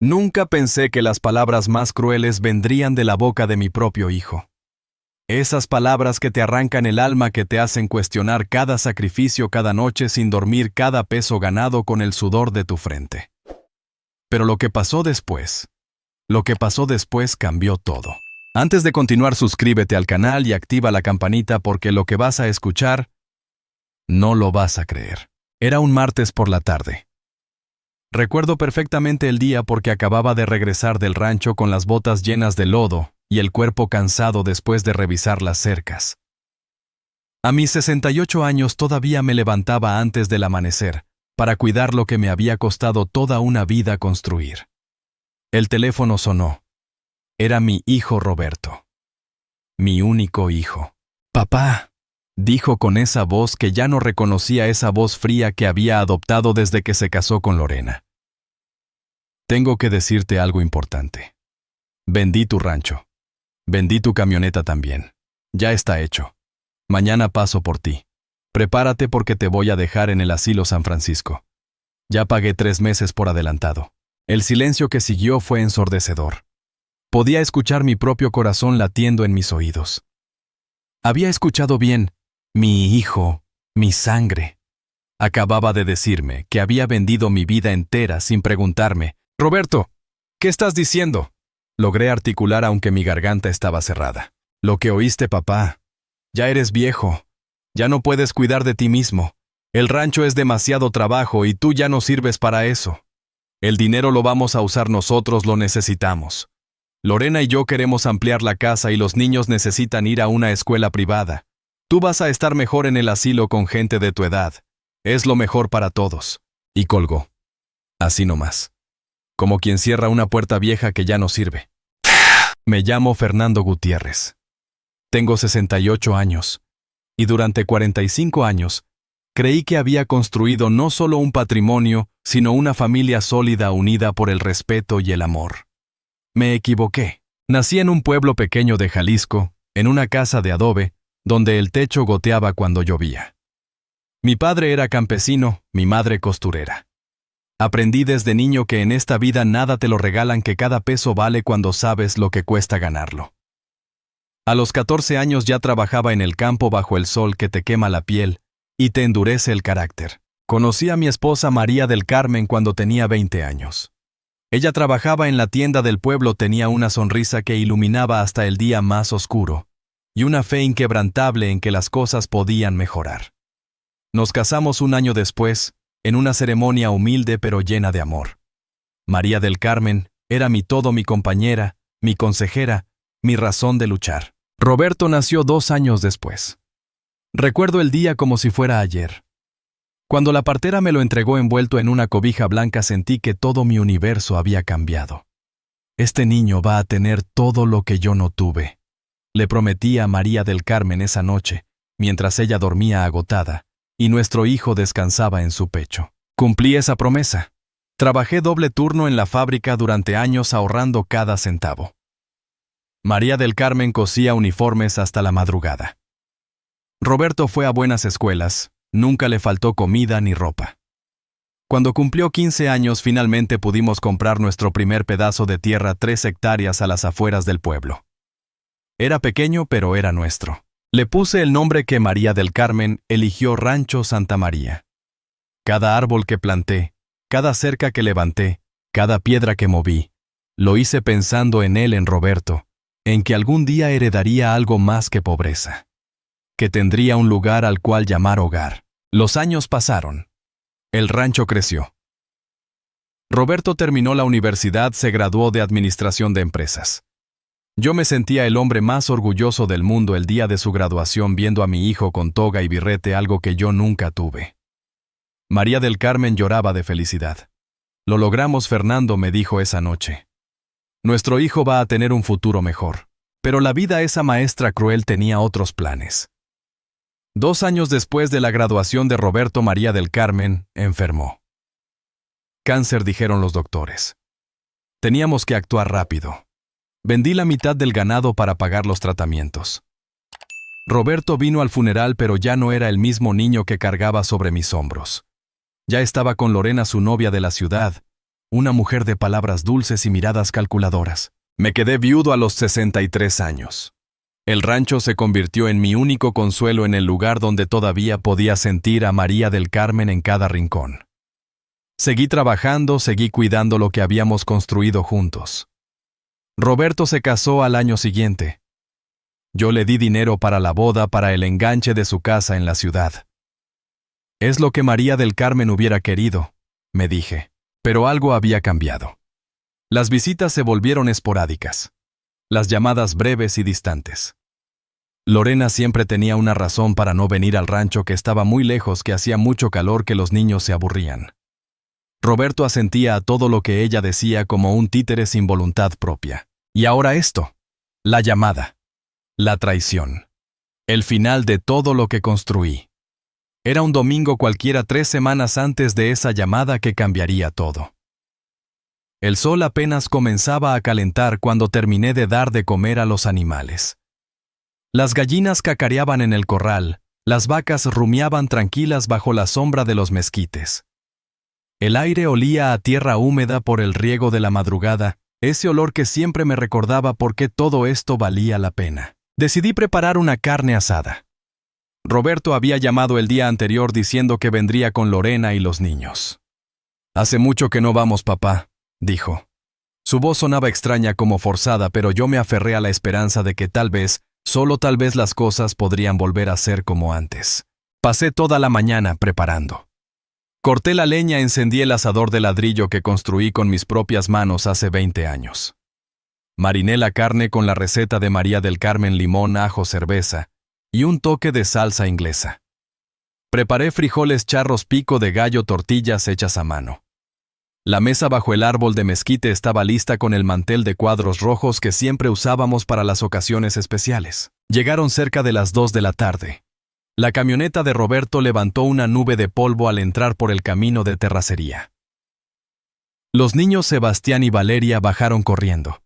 Nunca pensé que las palabras más crueles vendrían de la boca de mi propio hijo. Esas palabras que te arrancan el alma, que te hacen cuestionar cada sacrificio cada noche sin dormir, cada peso ganado con el sudor de tu frente. Pero lo que pasó después cambió todo. Antes de continuar, suscríbete al canal y activa la campanita porque lo que vas a escuchar no lo vas a creer. Era un martes por la tarde. Recuerdo perfectamente el día porque acababa de regresar del rancho con las botas llenas de lodo y el cuerpo cansado después de revisar las cercas. A mis 68 años todavía me levantaba antes del amanecer para cuidar lo que me había costado toda una vida construir. El teléfono sonó. Era mi hijo Roberto. Mi único hijo. «Papá», dijo con esa voz que ya no reconocía, esa voz fría que había adoptado desde que se casó con Lorena. «Tengo que decirte algo importante. Vendí tu rancho. Vendí tu camioneta también. Ya está hecho. Mañana paso por ti. Prepárate porque te voy a dejar en el asilo San Francisco. Ya pagué 3 meses por adelantado». El silencio que siguió fue ensordecedor. Podía escuchar mi propio corazón latiendo en mis oídos. Había escuchado bien. Mi hijo, mi sangre. Acababa de decirme que había vendido mi vida entera sin preguntarme. «Roberto, ¿qué estás diciendo?», logré articular aunque mi garganta estaba cerrada. «Lo que oíste, papá. Ya eres viejo. Ya no puedes cuidar de ti mismo. El rancho es demasiado trabajo y tú ya no sirves para eso. El dinero lo vamos a usar nosotros, lo necesitamos. Lorena y yo queremos ampliar la casa y los niños necesitan ir a una escuela privada. Tú vas a estar mejor en el asilo con gente de tu edad. Es lo mejor para todos». Y colgó. Así nomás. Como quien cierra una puerta vieja que ya no sirve. Me llamo Fernando Gutiérrez. Tengo 68 años. Y durante 45 años, creí que había construido no solo un patrimonio, sino una familia sólida unida por el respeto y el amor. Me equivoqué. Nací en un pueblo pequeño de Jalisco, en una casa de adobe, donde el techo goteaba cuando llovía. Mi padre era campesino, mi madre costurera. Aprendí desde niño que en esta vida nada te lo regalan, que cada peso vale cuando sabes lo que cuesta ganarlo. A los 14 años ya trabajaba en el campo bajo el sol que te quema la piel y te endurece el carácter. Conocí a mi esposa María del Carmen cuando tenía 20 años. Ella trabajaba en la tienda del pueblo, tenía una sonrisa que iluminaba hasta el día más oscuro y una fe inquebrantable en que las cosas podían mejorar. Nos casamos un año después, en una ceremonia humilde pero llena de amor. María del Carmen era mi todo, mi compañera, mi consejera, mi razón de luchar. Roberto nació 2 años después. Recuerdo el día como si fuera ayer. Cuando la partera me lo entregó envuelto en una cobija blanca, sentí que todo mi universo había cambiado. «Este niño va a tener todo lo que yo no tuve», le prometí a María del Carmen esa noche, mientras ella dormía agotada y nuestro hijo descansaba en su pecho. Cumplí esa promesa. Trabajé doble turno en la fábrica durante años ahorrando cada centavo. María del Carmen cosía uniformes hasta la madrugada. Roberto fue a buenas escuelas, nunca le faltó comida ni ropa. Cuando cumplió 15 años finalmente pudimos comprar nuestro primer pedazo de tierra, 3 hectáreas a las afueras del pueblo. Era pequeño pero era nuestro. Le puse el nombre que María del Carmen eligió, Rancho Santa María. Cada árbol que planté, cada cerca que levanté, cada piedra que moví, lo hice pensando en él, en Roberto, en que algún día heredaría algo más que pobreza, que tendría un lugar al cual llamar hogar. Los años pasaron. El rancho creció. Roberto terminó la universidad, se graduó de Administración de Empresas. Yo me sentía el hombre más orgulloso del mundo el día de su graduación, viendo a mi hijo con toga y birrete, algo que yo nunca tuve. María del Carmen lloraba de felicidad. «Lo logramos, Fernando», me dijo esa noche. «Nuestro hijo va a tener un futuro mejor». Pero la vida, esa maestra cruel, tenía otros planes. 2 años después de la graduación de Roberto, María del Carmen enfermó. Cáncer, dijeron los doctores. Teníamos que actuar rápido. Vendí la mitad del ganado para pagar los tratamientos. Roberto vino al funeral, pero ya no era el mismo niño que cargaba sobre mis hombros. Ya estaba con Lorena, su novia de la ciudad, una mujer de palabras dulces y miradas calculadoras. Me quedé viudo a los 63 años. El rancho se convirtió en mi único consuelo en el lugar donde todavía podía sentir a María del Carmen en cada rincón. Seguí trabajando, seguí cuidando lo que habíamos construido juntos. Roberto se casó al año siguiente. Yo le di dinero para la boda, para el enganche de su casa en la ciudad. Es lo que María del Carmen hubiera querido, me dije, pero algo había cambiado. Las visitas se volvieron esporádicas, las llamadas breves y distantes. Lorena siempre tenía una razón para no venir al rancho, que estaba muy lejos, que hacía mucho calor, que los niños se aburrían. Roberto asentía a todo lo que ella decía como un títere sin voluntad propia. Y ahora esto, la llamada, la traición, el final de todo lo que construí. Era un domingo cualquiera 3 semanas antes de esa llamada que cambiaría todo. El sol apenas comenzaba a calentar cuando terminé de dar de comer a los animales. Las gallinas cacareaban en el corral, las vacas rumiaban tranquilas bajo la sombra de los mezquites. El aire olía a tierra húmeda por el riego de la madrugada, ese olor que siempre me recordaba por qué todo esto valía la pena. Decidí preparar una carne asada. Roberto había llamado el día anterior diciendo que vendría con Lorena y los niños. «Hace mucho que no vamos, papá», dijo. Su voz sonaba extraña, como forzada, pero yo me aferré a la esperanza de que tal vez, solo tal vez, las cosas podrían volver a ser como antes. Pasé toda la mañana preparando. Corté la leña, encendí el asador de ladrillo que construí con mis propias manos hace 20 años. Mariné la carne con la receta de María del Carmen: limón, ajo, cerveza y un toque de salsa inglesa. Preparé frijoles charros, pico de gallo, tortillas hechas a mano. La mesa bajo el árbol de mezquite estaba lista con el mantel de cuadros rojos que siempre usábamos para las ocasiones especiales. Llegaron cerca de las 2 de la tarde. La camioneta de Roberto levantó una nube de polvo al entrar por el camino de terracería. Los niños Sebastián y Valeria bajaron corriendo.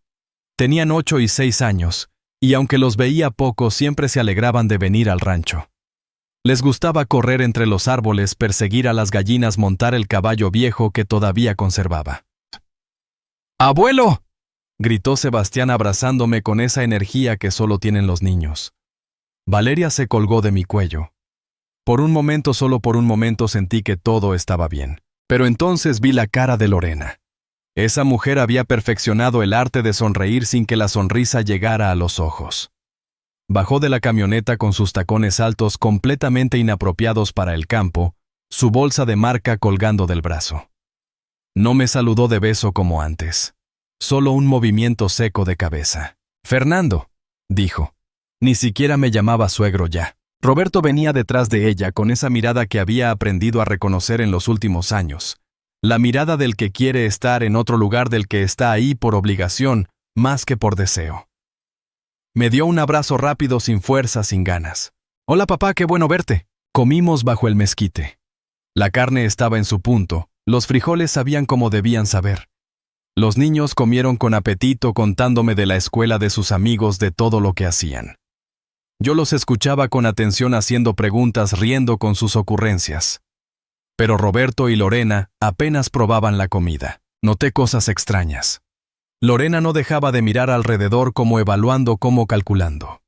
Tenían 8 y 6 años, y aunque los veía poco, siempre se alegraban de venir al rancho. Les gustaba correr entre los árboles, perseguir a las gallinas, montar el caballo viejo que todavía conservaba. ¡Abuelo!, gritó Sebastián abrazándome con esa energía que solo tienen los niños. Valeria se colgó de mi cuello. Por un momento, solo por un momento, sentí que todo estaba bien. Pero entonces vi la cara de Lorena. Esa mujer había perfeccionado el arte de sonreír sin que la sonrisa llegara a los ojos. Bajó de la camioneta con sus tacones altos completamente inapropiados para el campo, su bolsa de marca colgando del brazo. No me saludó de beso como antes. Solo un movimiento seco de cabeza. «Fernando», dijo. Ni siquiera me llamaba suegro ya. Roberto venía detrás de ella con esa mirada que había aprendido a reconocer en los últimos años. La mirada del que quiere estar en otro lugar, del que está ahí por obligación, más que por deseo. Me dio un abrazo rápido, sin fuerza, sin ganas. «Hola papá, qué bueno verte». Comimos bajo el mezquite. La carne estaba en su punto, los frijoles sabían como debían saber. Los niños comieron con apetito, contándome de la escuela, de sus amigos, de todo lo que hacían. Yo los escuchaba con atención, haciendo preguntas, riendo con sus ocurrencias. Pero Roberto y Lorena apenas probaban la comida. Noté cosas extrañas. Lorena no dejaba de mirar alrededor, como evaluando, como calculando.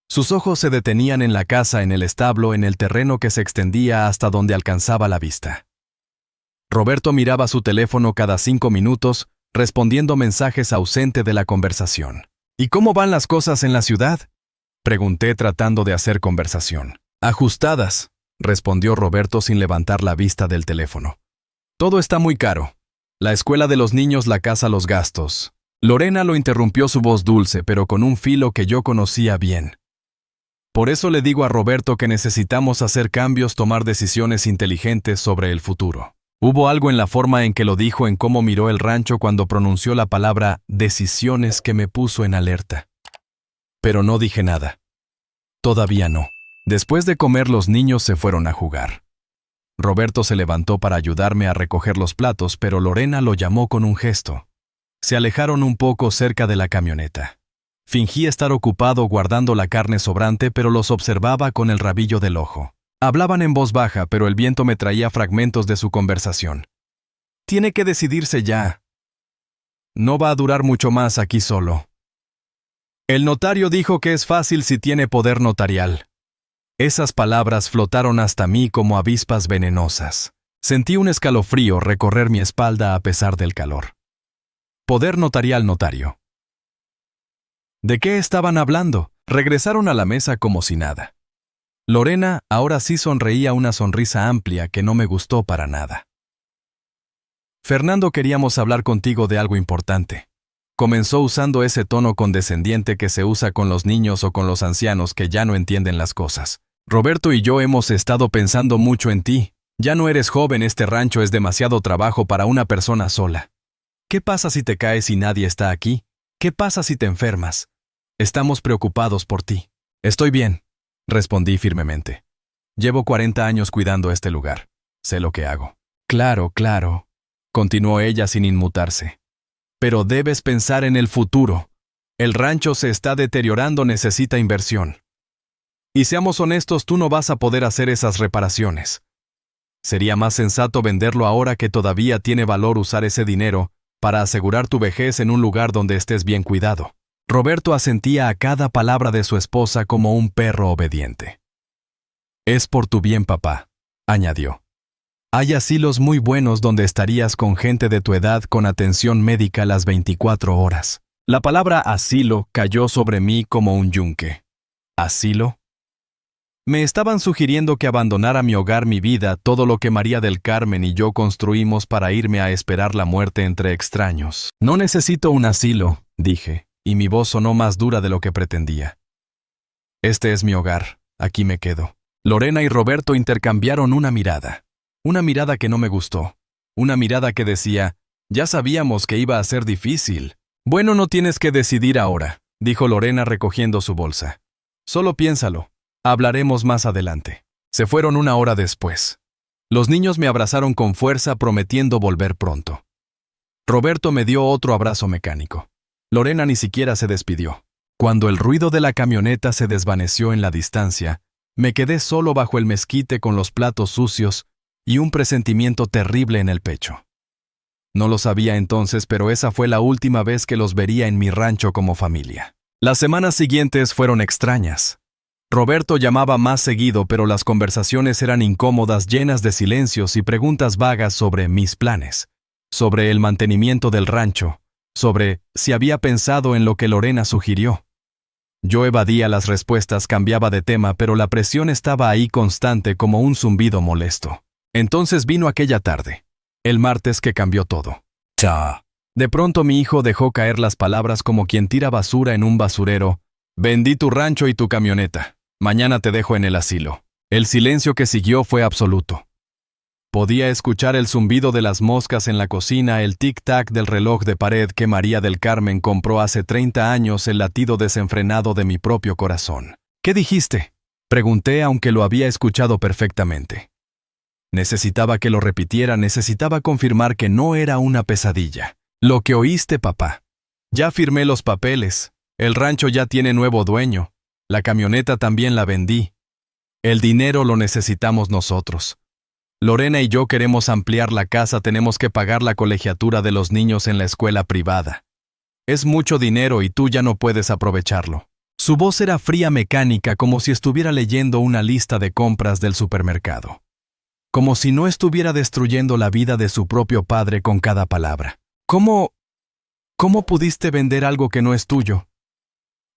Sus ojos se detenían en la casa, en el establo, en el terreno que se extendía hasta donde alcanzaba la vista. Roberto miraba su teléfono cada 5 minutos, respondiendo mensajes, ausente de la conversación. «¿Y cómo van las cosas en la ciudad?», pregunté tratando de hacer conversación. «Ajustadas», respondió Roberto sin levantar la vista del teléfono. «Todo está muy caro. La escuela de los niños, la casa, los gastos». Lorena lo interrumpió, su voz dulce, pero con un filo que yo conocía bien. «Por eso le digo a Roberto que necesitamos hacer cambios, tomar decisiones inteligentes sobre el futuro». Hubo algo en la forma en que lo dijo, en cómo miró el rancho cuando pronunció la palabra decisiones, que me puso en alerta. Pero no dije nada. Todavía no. Después de comer, los niños se fueron a jugar. Roberto se levantó para ayudarme a recoger los platos, pero Lorena lo llamó con un gesto. Se alejaron un poco cerca de la camioneta. Fingí estar ocupado guardando la carne sobrante, pero los observaba con el rabillo del ojo. Hablaban en voz baja, pero el viento me traía fragmentos de su conversación. «Tiene que decidirse ya», No va a durar mucho más aquí solo. El notario dijo que es fácil si tiene poder notarial. Esas palabras flotaron hasta mí como avispas venenosas. Sentí un escalofrío recorrer mi espalda a pesar del calor. Poder notarial, notario. ¿De qué estaban hablando? Regresaron a la mesa como si nada. Lorena ahora sí sonreía una sonrisa amplia que no me gustó para nada. Fernando, queríamos hablar contigo de algo importante. Comenzó usando ese tono condescendiente que se usa con los niños o con los ancianos que ya no entienden las cosas. Roberto y yo hemos estado pensando mucho en ti. Ya no eres joven, este rancho es demasiado trabajo para una persona sola. ¿Qué pasa si te caes y nadie está aquí? ¿Qué pasa si te enfermas? Estamos preocupados por ti. Estoy bien, respondí firmemente. Llevo 40 años cuidando este lugar. Sé lo que hago. Claro, continuó ella sin inmutarse. Pero debes pensar en el futuro. El rancho se está deteriorando, necesita inversión. Y seamos honestos, tú no vas a poder hacer esas reparaciones. Sería más sensato venderlo ahora que todavía tiene valor, usar ese dinero para asegurar tu vejez en un lugar donde estés bien cuidado. Roberto asentía a cada palabra de su esposa como un perro obediente. Es por tu bien, papá, añadió. Hay asilos muy buenos donde estarías con gente de tu edad con atención médica las 24 horas. La palabra asilo cayó sobre mí como un yunque. ¿Asilo? Me estaban sugiriendo que abandonara mi hogar, mi vida, todo lo que María del Carmen y yo construimos para irme a esperar la muerte entre extraños. No necesito un asilo, dije, y mi voz sonó más dura de lo que pretendía. Este es mi hogar, aquí me quedo. Lorena y Roberto intercambiaron una mirada que no me gustó, una mirada que decía, ya sabíamos que iba a ser difícil. Bueno, no tienes que decidir ahora, dijo Lorena recogiendo su bolsa. Solo piénsalo. Hablaremos más adelante. Se fueron una hora después. Los niños me abrazaron con fuerza prometiendo volver pronto. Roberto me dio otro abrazo mecánico. Lorena ni siquiera se despidió. Cuando el ruido de la camioneta se desvaneció en la distancia, me quedé solo bajo el mezquite con los platos sucios y un presentimiento terrible en el pecho. No lo sabía entonces, pero esa fue la última vez que los vería en mi rancho como familia. Las semanas siguientes fueron extrañas. Roberto llamaba más seguido, pero las conversaciones eran incómodas, llenas de silencios y preguntas vagas sobre mis planes, sobre el mantenimiento del rancho, sobre si había pensado en lo que Lorena sugirió. Yo evadía las respuestas, cambiaba de tema, pero la presión estaba ahí constante como un zumbido molesto. Entonces vino aquella tarde, el martes, que cambió todo. ¡Cha! De pronto mi hijo dejó caer las palabras como quien tira basura en un basurero. Vendí tu rancho y tu camioneta. Mañana te dejo en el asilo. El silencio que siguió fue absoluto. Podía escuchar el zumbido de las moscas en la cocina, el tic-tac del reloj de pared que María del Carmen compró hace 30 años, el latido desenfrenado de mi propio corazón. ¿Qué dijiste?, pregunté, aunque lo había escuchado perfectamente. Necesitaba que lo repitiera, necesitaba confirmar que no era una pesadilla. Lo que oíste, papá. Ya firmé los papeles. El rancho ya tiene nuevo dueño. La camioneta también la vendí. El dinero lo necesitamos nosotros. Lorena y yo queremos ampliar la casa, tenemos que pagar la colegiatura de los niños en la escuela privada. Es mucho dinero y tú ya no puedes aprovecharlo. Su voz era fría, mecánica, como si estuviera leyendo una lista de compras del supermercado. Como si no estuviera destruyendo la vida de su propio padre con cada palabra. ¿Cómo pudiste vender algo que no es tuyo?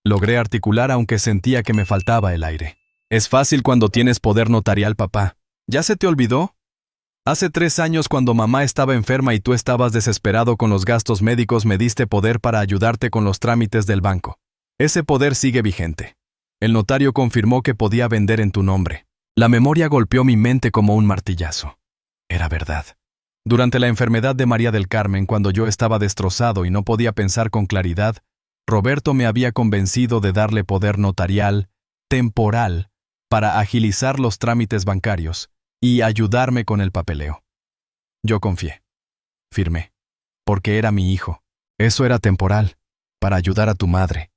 Logré articular, aunque sentía que me faltaba el aire. Es fácil cuando tienes poder notarial, papá. ¿Ya se te olvidó? Hace 3 años, cuando mamá estaba enferma y tú estabas desesperado con los gastos médicos, me diste poder para ayudarte con los trámites del banco. Ese poder sigue vigente. El notario confirmó que podía vender en tu nombre. La memoria golpeó mi mente como un martillazo. Era verdad. Durante la enfermedad de María del Carmen, cuando yo estaba destrozado y no podía pensar con claridad, Roberto me había convencido de darle poder notarial, temporal, para agilizar los trámites bancarios y ayudarme con el papeleo. Yo confié. Firmé. Porque era mi hijo. Eso era temporal, para ayudar a tu madre.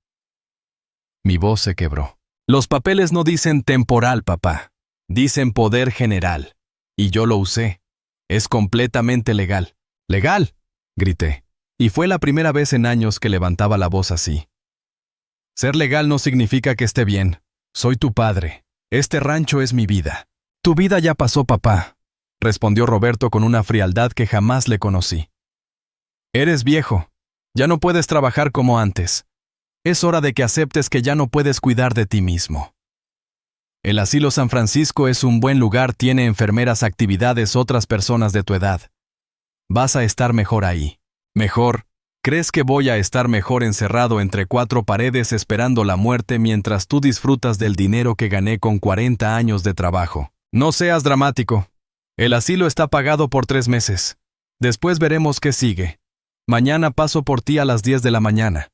Mi voz se quebró. Los papeles no dicen temporal, papá. Dicen poder general. Y yo lo usé. Es completamente legal. ¿Legal?, grité. Y fue la primera vez en años que levantaba la voz así. Ser legal no significa que esté bien. Soy tu padre. Este rancho es mi vida. Tu vida ya pasó, papá, respondió Roberto con una frialdad que jamás le conocí. Eres viejo. Ya no puedes trabajar como antes. Es hora de que aceptes que ya no puedes cuidar de ti mismo. El Asilo San Francisco es un buen lugar, tiene enfermeras, actividades, otras personas de tu edad. Vas a estar mejor ahí. Mejor. ¿Crees que voy a estar mejor encerrado entre cuatro paredes esperando la muerte mientras tú disfrutas del dinero que gané con 40 años de trabajo? No seas dramático. El asilo está pagado por 3 meses. Después veremos qué sigue. Mañana paso por ti a las 10 de la mañana.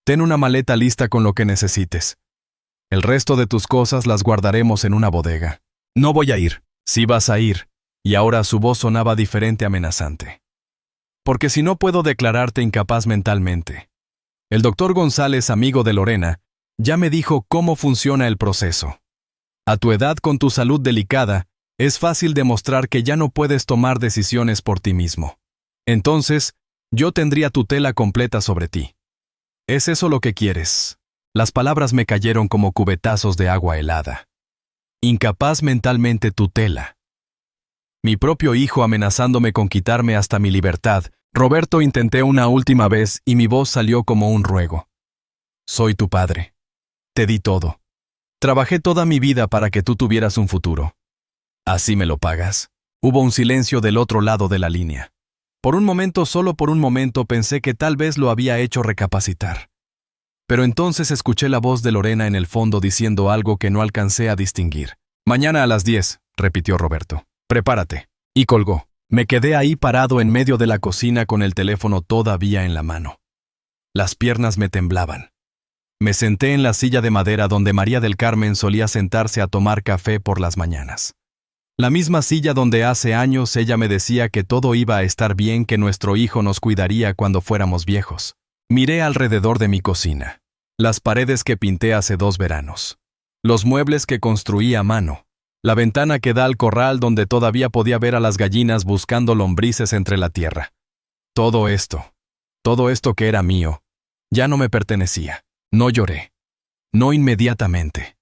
Ten una maleta lista con lo que necesites. El resto de tus cosas las guardaremos en una bodega. No voy a ir. Sí vas a ir. Y ahora su voz sonaba diferente, amenazante. Porque si no puedo declararte incapaz mentalmente. El doctor González, amigo de Lorena, ya me dijo cómo funciona el proceso. A tu edad, con tu salud delicada, es fácil demostrar que ya no puedes tomar decisiones por ti mismo. Entonces, yo tendría tutela completa sobre ti. ¿Es eso lo que quieres? Las palabras me cayeron como cubetazos de agua helada. Incapaz mentalmente, tutela. Mi propio hijo amenazándome con quitarme hasta mi libertad. Roberto, intenté una última vez y mi voz salió como un ruego. Soy tu padre. Te di todo. Trabajé toda mi vida para que tú tuvieras un futuro. ¿Así me lo pagas? Hubo un silencio del otro lado de la línea. Por un momento, solo por un momento, pensé que tal vez lo había hecho recapacitar. Pero entonces escuché la voz de Lorena en el fondo diciendo algo que no alcancé a distinguir. Mañana a las 10, repitió Roberto. Prepárate. Y colgó. Me quedé ahí parado en medio de la cocina con el teléfono todavía en la mano. Las piernas me temblaban. Me senté en la silla de madera donde María del Carmen solía sentarse a tomar café por las mañanas. La misma silla donde hace años ella me decía que todo iba a estar bien, que nuestro hijo nos cuidaría cuando fuéramos viejos. Miré alrededor de mi cocina. Las paredes que pinté hace 2 veranos. Los muebles que construí a mano. La ventana que da al corral donde todavía podía ver a las gallinas buscando lombrices entre la tierra. Todo esto que era mío, ya no me pertenecía. No lloré. No inmediatamente.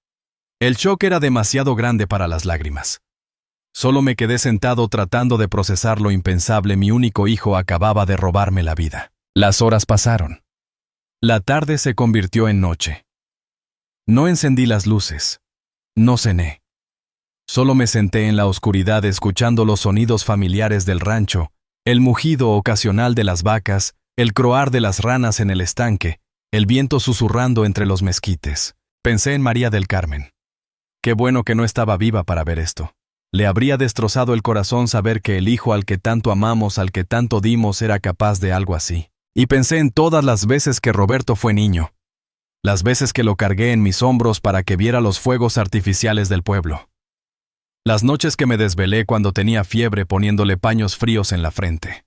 El shock era demasiado grande para las lágrimas. Solo me quedé sentado tratando de procesar lo impensable. Mi único hijo acababa de robarme la vida. Las horas pasaron. La tarde se convirtió en noche. No encendí las luces. No cené. Solo me senté en la oscuridad escuchando los sonidos familiares del rancho, el mugido ocasional de las vacas, el croar de las ranas en el estanque, el viento susurrando entre los mezquites. Pensé en María del Carmen. Qué bueno que no estaba viva para ver esto. Le habría destrozado el corazón saber que el hijo al que tanto amamos, al que tanto dimos, era capaz de algo así. Y pensé en todas las veces que Roberto fue niño. Las veces que lo cargué en mis hombros para que viera los fuegos artificiales del pueblo. Las noches que me desvelé cuando tenía fiebre poniéndole paños fríos en la frente.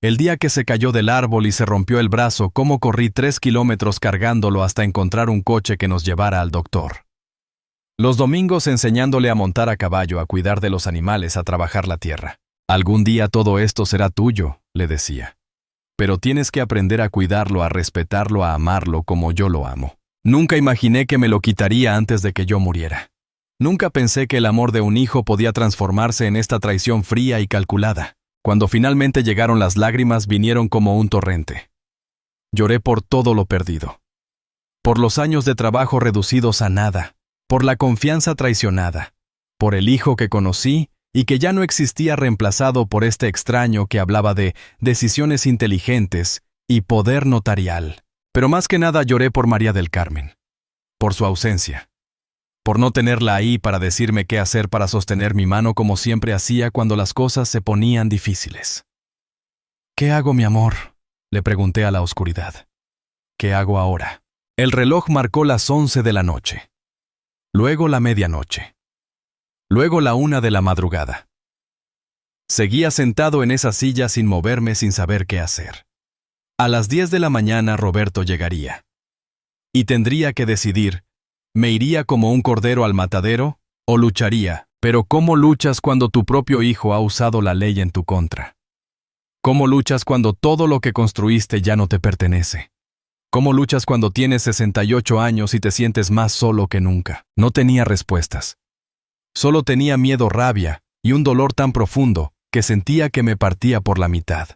El día que se cayó del árbol y se rompió el brazo, cómo corrí 3 kilómetros cargándolo hasta encontrar un coche que nos llevara al doctor. Los domingos enseñándole a montar a caballo, a cuidar de los animales, a trabajar la tierra. Algún día todo esto será tuyo, le decía. Pero tienes que aprender a cuidarlo, a respetarlo, a amarlo como yo lo amo. Nunca imaginé que me lo quitaría antes de que yo muriera. Nunca pensé que el amor de un hijo podía transformarse en esta traición fría y calculada. Cuando finalmente llegaron las lágrimas, vinieron como un torrente. Lloré por todo lo perdido. Por los años de trabajo reducidos a nada. Por la confianza traicionada. Por el hijo que conocí y que ya no existía, reemplazado por este extraño que hablaba de decisiones inteligentes y poder notarial. Pero más que nada lloré por María del Carmen. Por su ausencia. Por no tenerla ahí para decirme qué hacer, para sostener mi mano como siempre hacía cuando las cosas se ponían difíciles. ¿Qué hago, mi amor?, le pregunté a la oscuridad. ¿Qué hago ahora? El reloj marcó las 11 de la noche. Luego la medianoche. Luego la 1 de la madrugada. Seguía sentado en esa silla sin moverme, sin saber qué hacer. A las 10 de la mañana Roberto llegaría. Y tendría que decidir. ¿Me iría como un cordero al matadero o lucharía? Pero ¿cómo luchas cuando tu propio hijo ha usado la ley en tu contra? ¿Cómo luchas cuando todo lo que construiste ya no te pertenece? ¿Cómo luchas cuando tienes 68 años y te sientes más solo que nunca? No tenía respuestas. Solo tenía miedo, rabia y un dolor tan profundo que sentía que me partía por la mitad.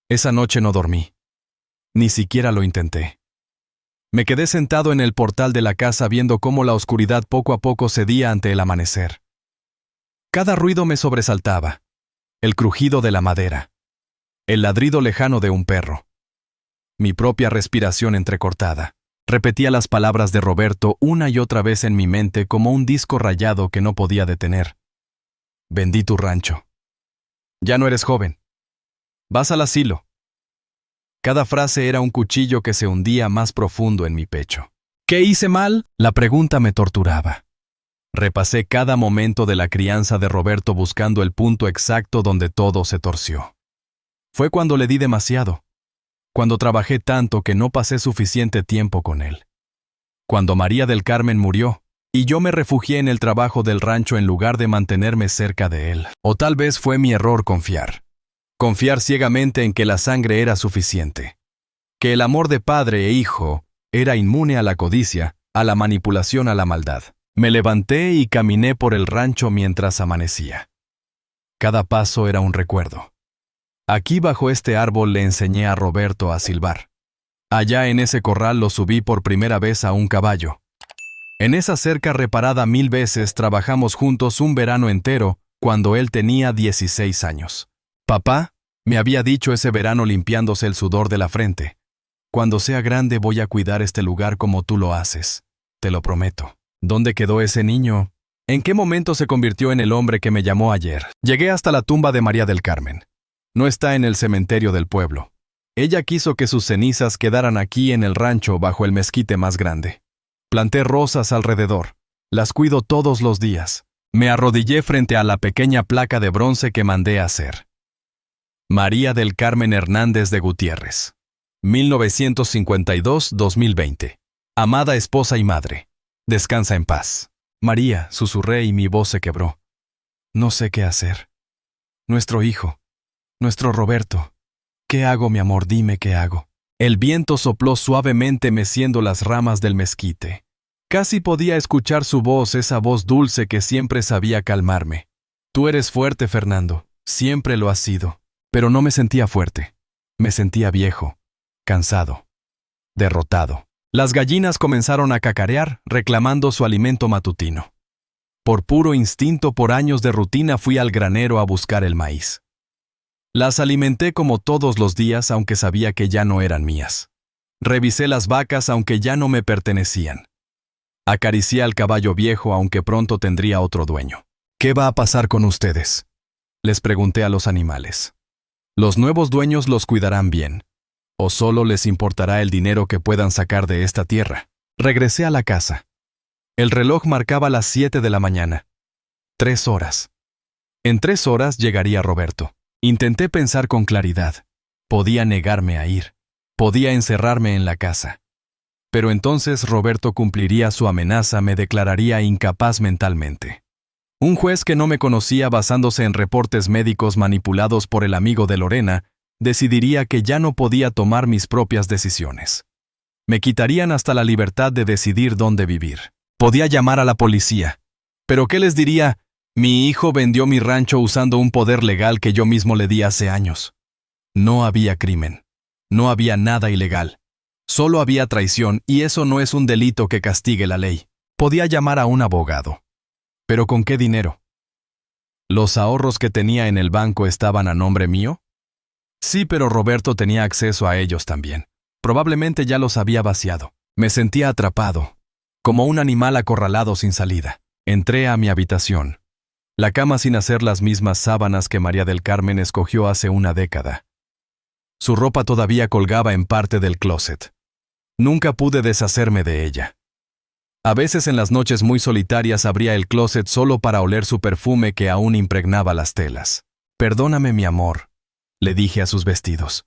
Esa noche no dormí. Ni siquiera lo intenté. Me quedé sentado en el portal de la casa viendo cómo la oscuridad poco a poco cedía ante el amanecer. Cada ruido me sobresaltaba. El crujido de la madera. El ladrido lejano de un perro. Mi propia respiración entrecortada. Repetía las palabras de Roberto una y otra vez en mi mente como un disco rayado que no podía detener. Vendí tu rancho. Ya no eres joven. Vas al asilo. Cada frase era un cuchillo que se hundía más profundo en mi pecho. ¿Qué hice mal? La pregunta me torturaba. Repasé cada momento de la crianza de Roberto buscando el punto exacto donde todo se torció. Fue cuando le di demasiado. Cuando trabajé tanto que no pasé suficiente tiempo con él. Cuando María del Carmen murió, y yo me refugié en el trabajo del rancho en lugar de mantenerme cerca de él. O tal vez fue mi error confiar. Confiar ciegamente en que la sangre era suficiente. Que el amor de padre e hijo era inmune a la codicia, a la manipulación, a la maldad. Me levanté y caminé por el rancho mientras amanecía. Cada paso era un recuerdo. Aquí bajo este árbol le enseñé a Roberto a silbar. Allá en ese corral lo subí por primera vez a un caballo. En esa cerca reparada 1000 veces trabajamos juntos un verano entero cuando él tenía 16 años. Papá, me había dicho ese verano limpiándose el sudor de la frente. Cuando sea grande voy a cuidar este lugar como tú lo haces. Te lo prometo. ¿Dónde quedó ese niño? ¿En qué momento se convirtió en el hombre que me llamó ayer? Llegué hasta la tumba de María del Carmen. No está en el cementerio del pueblo. Ella quiso que sus cenizas quedaran aquí en el rancho bajo el mezquite más grande. Planté rosas alrededor. Las cuido todos los días. Me arrodillé frente a la pequeña placa de bronce que mandé a hacer. María del Carmen Hernández de Gutiérrez. 1952-2020. Amada esposa y madre. Descansa en paz. María, susurré y mi voz se quebró. No sé qué hacer. Nuestro hijo. Nuestro Roberto. ¿Qué hago, mi amor? Dime qué hago. El viento sopló suavemente meciendo las ramas del mezquite. Casi podía escuchar su voz, esa voz dulce que siempre sabía calmarme. Tú eres fuerte, Fernando. Siempre lo has sido. Pero no me sentía fuerte. Me sentía viejo, cansado, derrotado. Las gallinas comenzaron a cacarear, reclamando su alimento matutino. Por puro instinto, por años de rutina, fui al granero a buscar el maíz. Las alimenté como todos los días, aunque sabía que ya no eran mías. Revisé las vacas, aunque ya no me pertenecían. Acaricié al caballo viejo, aunque pronto tendría otro dueño. ¿Qué va a pasar con ustedes?, les pregunté a los animales. Los nuevos dueños los cuidarán bien. ¿O solo les importará el dinero que puedan sacar de esta tierra? Regresé a la casa. El reloj marcaba las 7 de la mañana. 3 horas. En 3 horas llegaría Roberto. Intenté pensar con claridad. Podía negarme a ir. Podía encerrarme en la casa. Pero entonces Roberto cumpliría su amenaza, me declararía incapaz mentalmente. Un juez que no me conocía, basándose en reportes médicos manipulados por el amigo de Lorena, decidiría que ya no podía tomar mis propias decisiones. Me quitarían hasta la libertad de decidir dónde vivir. Podía llamar a la policía. ¿Pero qué les diría? Mi hijo vendió mi rancho usando un poder legal que yo mismo le di hace años. No había crimen. No había nada ilegal. Solo había traición, y eso no es un delito que castigue la ley. Podía llamar a un abogado. ¿Pero con qué dinero? ¿Los ahorros que tenía en el banco estaban a nombre mío? Sí, pero Roberto tenía acceso a ellos también. Probablemente ya los había vaciado. Me sentía atrapado, como un animal acorralado sin salida. Entré a mi habitación. La cama sin hacer las mismas sábanas que María del Carmen escogió hace una década. Su ropa todavía colgaba en parte del closet. Nunca pude deshacerme de ella. A veces en las noches muy solitarias abría el closet solo para oler su perfume que aún impregnaba las telas. Perdóname, mi amor, le dije a sus vestidos.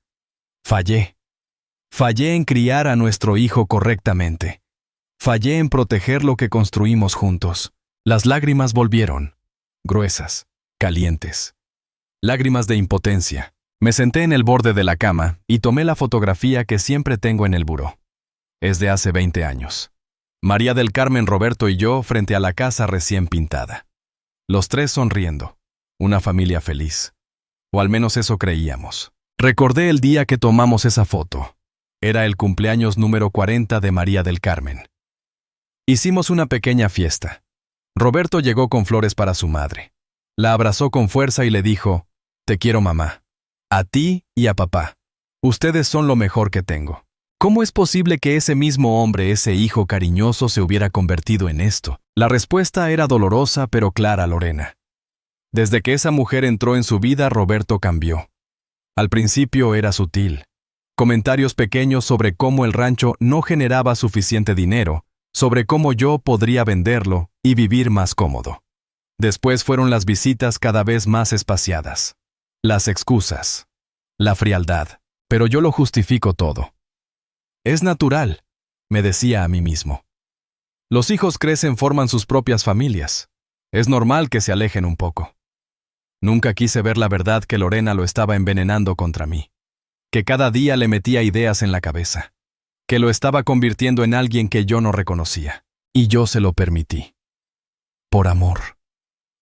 Fallé. Fallé en criar a nuestro hijo correctamente. Fallé en proteger lo que construimos juntos. Las lágrimas volvieron, gruesas, calientes. Lágrimas de impotencia. Me senté en el borde de la cama y tomé la fotografía que siempre tengo en el buró. Es de hace 20 años. María del Carmen, Roberto y yo frente a la casa recién pintada. Los tres sonriendo. Una familia feliz. O al menos eso creíamos. Recordé el día que tomamos esa foto. Era el cumpleaños número 40 de María del Carmen. Hicimos una pequeña fiesta. Roberto llegó con flores para su madre. La abrazó con fuerza y le dijo: «Te quiero, mamá. A ti y a papá. Ustedes son lo mejor que tengo». ¿Cómo es posible que ese mismo hombre, ese hijo cariñoso, se hubiera convertido en esto? La respuesta era dolorosa pero clara, Lorena. Desde que esa mujer entró en su vida, Roberto cambió. Al principio era sutil. Comentarios pequeños sobre cómo el rancho no generaba suficiente dinero, sobre cómo yo podría venderlo y vivir más cómodo. Después fueron las visitas cada vez más espaciadas. Las excusas. La frialdad. Pero yo lo justifico todo. Es natural, me decía a mí mismo. Los hijos crecen, forman sus propias familias. Es normal que se alejen un poco. Nunca quise ver la verdad que Lorena lo estaba envenenando contra mí. Que cada día le metía ideas en la cabeza. Que lo estaba convirtiendo en alguien que yo no reconocía. Y yo se lo permití. Por amor.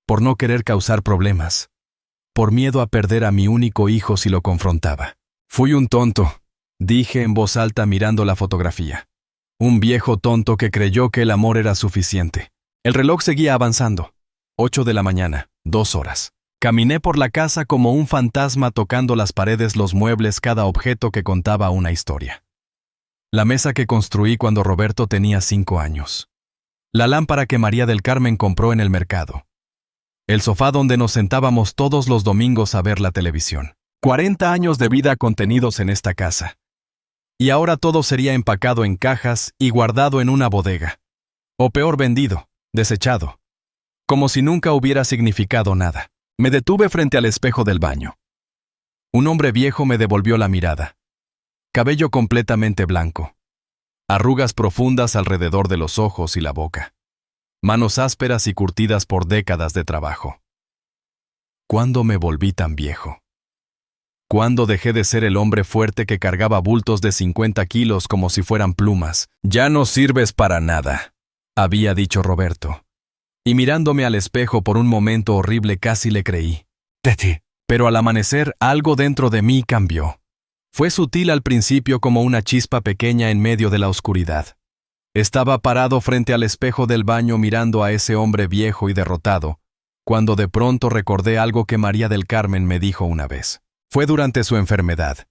Por no querer causar problemas. Por miedo a perder a mi único hijo si lo confrontaba. Fui un tonto, dije en voz alta mirando la fotografía. Un viejo tonto que creyó que el amor era suficiente. El reloj seguía avanzando. 8 de la mañana, 2 horas. Caminé por la casa como un fantasma tocando las paredes, los muebles, cada objeto que contaba una historia. La mesa que construí cuando Roberto tenía 5 años. La lámpara que María del Carmen compró en el mercado. El sofá donde nos sentábamos todos los domingos a ver la televisión. 40 años de vida contenidos en esta casa. Y ahora todo sería empacado en cajas y guardado en una bodega. O peor, vendido, desechado. Como si nunca hubiera significado nada. Me detuve frente al espejo del baño. Un hombre viejo me devolvió la mirada. Cabello completamente blanco. Arrugas profundas alrededor de los ojos y la boca. Manos ásperas y curtidas por décadas de trabajo. ¿Cuándo me volví tan viejo? ¿Cuándo dejé de ser el hombre fuerte que cargaba bultos de 50 kilos como si fueran plumas? «Ya no sirves para nada», había dicho Roberto. Y mirándome al espejo por un momento horrible casi le creí. «Tete». Pero al amanecer algo dentro de mí cambió. Fue sutil al principio como una chispa pequeña en medio de la oscuridad. Estaba parado frente al espejo del baño mirando a ese hombre viejo y derrotado, cuando de pronto recordé algo que María del Carmen me dijo una vez. Fue durante su enfermedad.